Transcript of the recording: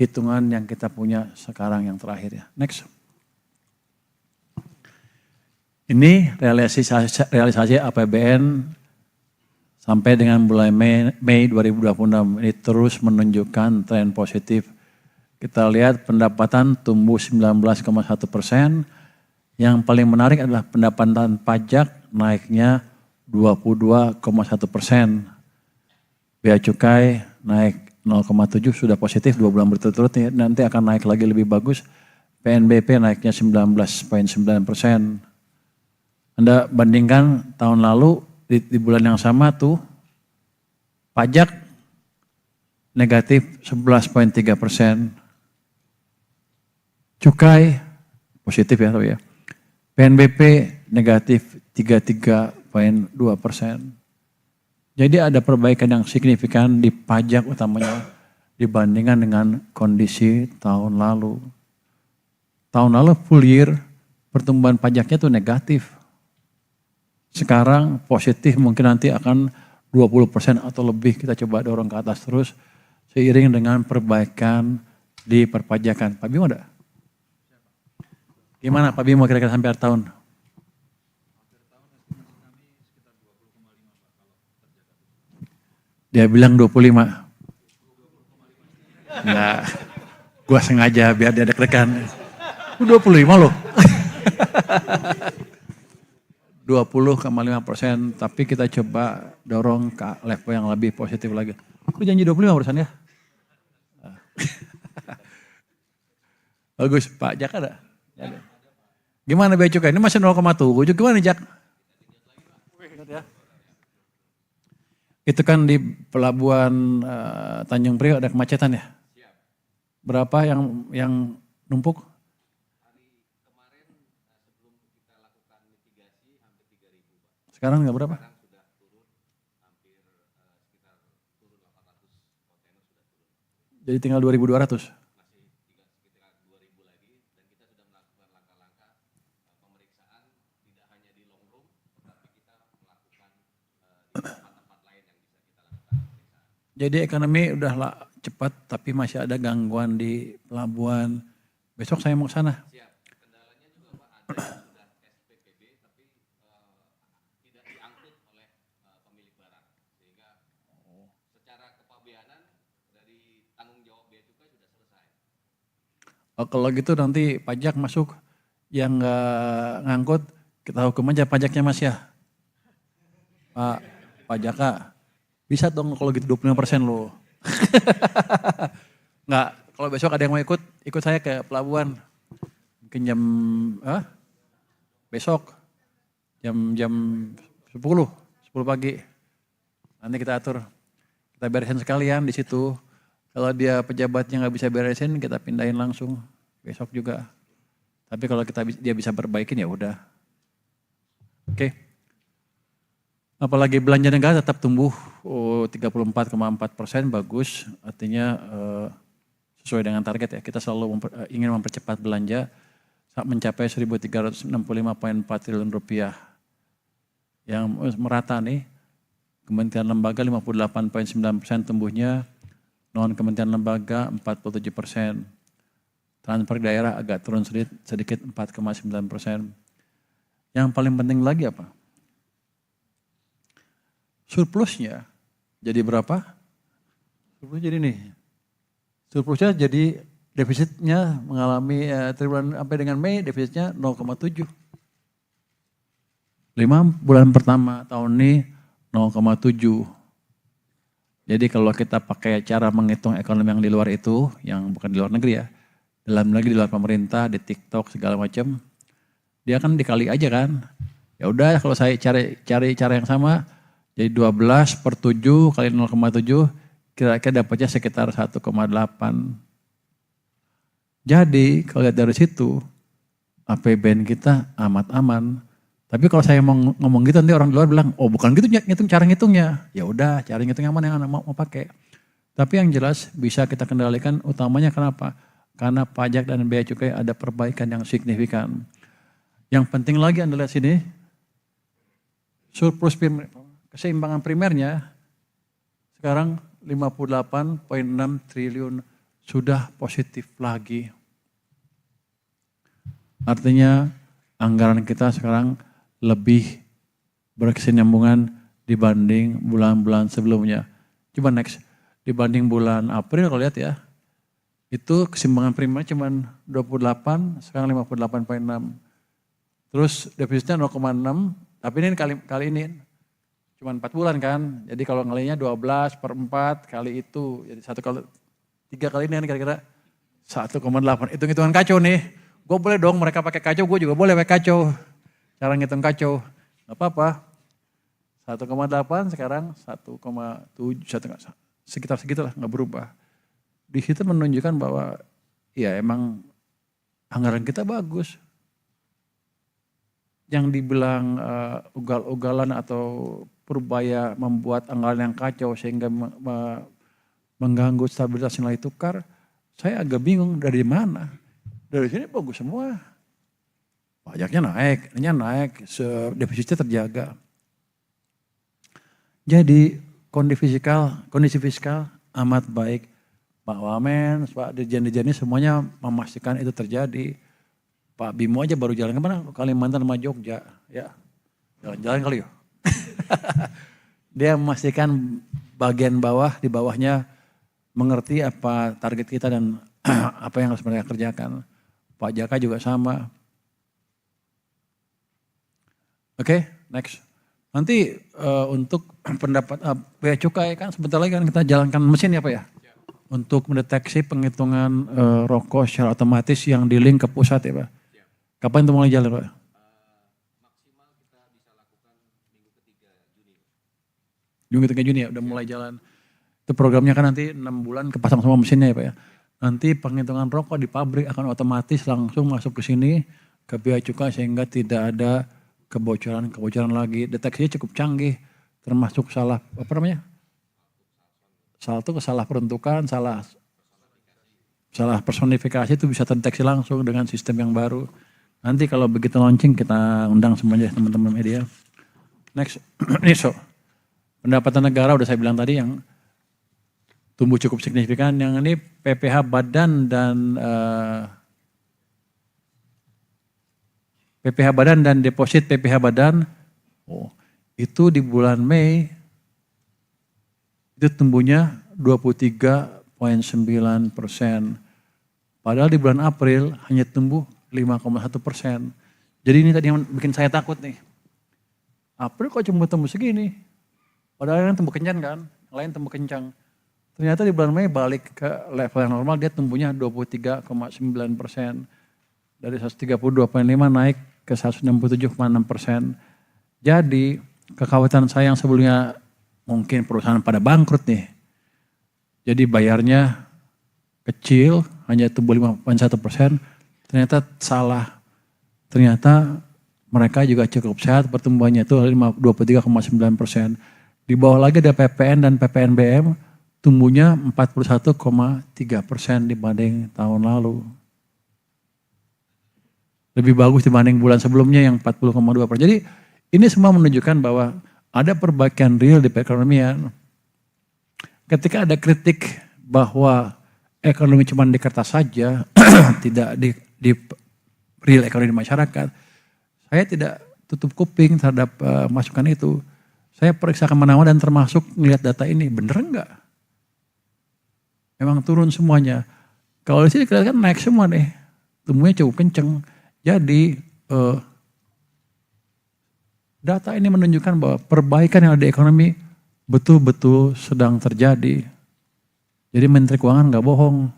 hitungan yang kita punya sekarang yang terakhir ya. Next. Ini realisasi APBN sampai dengan bulan Mei 2026. Ini terus menunjukkan tren positif. Kita lihat pendapatan tumbuh 19,1%. Yang paling menarik adalah pendapatan pajak naiknya 22,1%. Bea cukai naik 0,7 sudah positif 2 bulan berturut-turut, nanti akan naik lagi lebih bagus. PNBP naiknya 19,9%. Anda bandingkan tahun lalu di bulan yang sama tuh pajak negatif 11,3%. Cukai positif ya tapi ya. PNBP negatif 33,2%. Jadi ada perbaikan yang signifikan di pajak utamanya dibandingkan dengan kondisi tahun lalu. Tahun lalu full year pertumbuhan pajaknya itu negatif. Sekarang positif mungkin nanti akan 20% atau lebih, kita coba dorong ke atas terus seiring dengan perbaikan di perpajakan. Pak Bimo ada? Gimana Pak Bimo kira-kira sampai akhir tahun? Dia bilang 25. Enggak, gua sengaja biar dia deg-degan. 25 loh. 20,5%, tapi kita coba dorong ke level yang lebih positif lagi. Lu janji 25 barusan ya? Bagus, Pak Jak ada? Gimana bea cukai? Ini masih 0,7, gimana Jak? Itu kan di pelabuhan Tanjung Priok ada kemacetan ya? Berapa yang numpuk? Sekarang nggak berapa? Jadi tinggal 2.200. Jadi ekonomi udah cepat tapi masih ada gangguan di pelabuhan. Besok saya mau ke sana. Kendalanya juga Pak, ada sudah SPPB tapi tidak diangkut oleh pemilik barang. Sehingga secara kepabeanan dari tanggung jawab bea cukai sudah selesai. Kalau gitu nanti pajak masuk yang nggak ngangkut, kita hukum aja pajaknya Mas ya. Pak Jaka, bisa dong kalau gitu 25% loh. Nggak, kalau besok ada yang mau ikut saya ke pelabuhan. Mungkin besok jam 10 pagi. Nanti kita atur, kita beresin sekalian di situ. Kalau dia pejabatnya nggak bisa beresin, kita pindahin langsung besok juga. Tapi kalau dia bisa perbaikin ya udah. Oke. Apalagi belanja negara tetap tumbuh 34,4%, bagus. Artinya sesuai dengan target ya. Kita selalu ingin mempercepat belanja mencapai 1.365,4 triliun rupiah. Yang merata nih, Kementerian Lembaga 58,9% tumbuhnya, non-kementerian lembaga 47%. Transfer daerah agak turun sedikit 4,9%. Yang paling penting lagi apa? Surplusnya jadi berapa? Surplusnya jadi nih. Surplusnya jadi defisitnya mengalami triwulan sampai dengan Mei defisitnya 0,7. 5 bulan pertama tahun ini 0,7. Jadi kalau kita pakai cara menghitung ekonomi yang di luar itu, yang bukan di luar negeri ya, dalam negeri di luar pemerintah, di TikTok segala macam, dia kan dikali aja kan. Ya udah kalau saya cari cara yang sama, jadi 12 per 7 kali 0,7 kira-kira dapatnya sekitar 1,8. Jadi kalau lihat dari situ APBN kita amat aman. Tapi kalau saya mau ngomong gitu nanti orang di luar bilang, oh bukan gitu cara ngitungnya. Ya udah cara ngitung yang mana yang mau pakai. Tapi yang jelas bisa kita kendalikan utamanya kenapa? Karena pajak dan bea cukai ada perbaikan yang signifikan. Yang penting lagi Anda lihat sini, surplus keseimbangan primernya sekarang 58,6 triliun sudah positif lagi. Artinya anggaran kita sekarang lebih berkesinambungan dibanding bulan-bulan sebelumnya. Coba next, dibanding bulan April kalau lihat ya, itu keseimbangan prima cuma 28, sekarang 58,6. Terus defisitnya 0,6, tapi ini kali ini cuma 4 bulan kan. Jadi kalau ngalinya 12/4 kali itu, jadi 3 kali ini kan kira-kira 1,8. Hitung-hitungan kacau nih. Gue boleh dong mereka pakai kacau, gue juga boleh pakai kacau. Cara ngitung kacau, gak apa-apa. 1,8 sekarang 1,7, sekitar segitulah, gak berubah. Di situ menunjukkan bahwa ya emang anggaran kita bagus. Yang dibilang ugal-ugalan atau perbaya membuat anggaran yang kacau sehingga mengganggu stabilitas nilai tukar, saya agak bingung dari mana. Dari sini bagus semua. Pajaknya naik, ininya naik, defisitnya terjaga. Jadi kondisi fiskal amat baik. Pak Wamen, Pak Dirjen-Dirjen ini semuanya memastikan itu terjadi. Pak Bimo aja baru jalan kemana? Kalimantan sama Jogja. Ya, jalan-jalan kali ya. Dia memastikan bagian bawah, di bawahnya mengerti apa target kita dan apa yang harus mereka kerjakan. Pak Jaka juga sama. Oke, next. Nanti untuk pendapat bea cukai kan sebentar lagi kan kita jalankan mesin ya Pak ya? Untuk mendeteksi penghitungan rokok secara otomatis yang di-link ke pusat ya Pak? Kapan itu mulai jalan Pak? Maksimal kita bisa lakukan minggu ketiga Juni. Minggu 3 Juni ya udah mulai jalan. Itu programnya kan nanti 6 bulan kepasang semua mesinnya ya Pak ya? Nanti penghitungan rokok di pabrik akan otomatis langsung masuk ke sini ke bea cukai sehingga tidak ada kebocoran lagi. Deteksinya cukup canggih, termasuk salah salah peruntukan, salah personifikasi itu bisa terdeteksi langsung dengan sistem yang baru. Nanti kalau begitu launching kita undang semuanya teman-teman media. Next, ini pendapatan negara udah saya bilang tadi yang tumbuh cukup signifikan. Yang ini PPh Badan dan deposit PPh Badan, itu di bulan Mei itu tumbuhnya 23,9%. Padahal di bulan April hanya tumbuh 5,1%. Jadi ini tadi yang bikin saya takut nih. April kok cuma tumbuh segini? Padahal yang tumbuh kencang kan, yang lain tumbuh kencang. Ternyata di bulan Mei balik ke level yang normal, dia tumbuhnya 23,9%. Dari 132,5 naik ke 167,6%. Jadi kekhawatiran saya yang sebelumnya mungkin perusahaan pada bangkrut nih. Jadi bayarnya kecil, hanya tumbuh 5,1%. Ternyata salah. Ternyata mereka juga cukup sehat, pertumbuhannya itu 23,9%. Di bawah lagi ada PPN dan PPNBM, tumbuhnya 41,3% dibanding tahun lalu. Lebih bagus dibanding bulan sebelumnya yang 40,2%. Jadi ini semua menunjukkan bahwa ada perbaikan real di perekonomian. Ketika ada kritik bahwa ekonomi cuma di kertas saja, tidak di real ekonomi masyarakat, saya tidak tutup kuping terhadap masukan itu. Saya periksa kemana-mana dan termasuk melihat data ini, bener enggak? Memang turun semuanya. Kalau di sini kelihatan naik semua nih, tumbuhnya cukup kenceng. Jadi data ini menunjukkan bahwa perbaikan yang ada di ekonomi betul-betul sedang terjadi. Jadi Menteri Keuangan nggak bohong.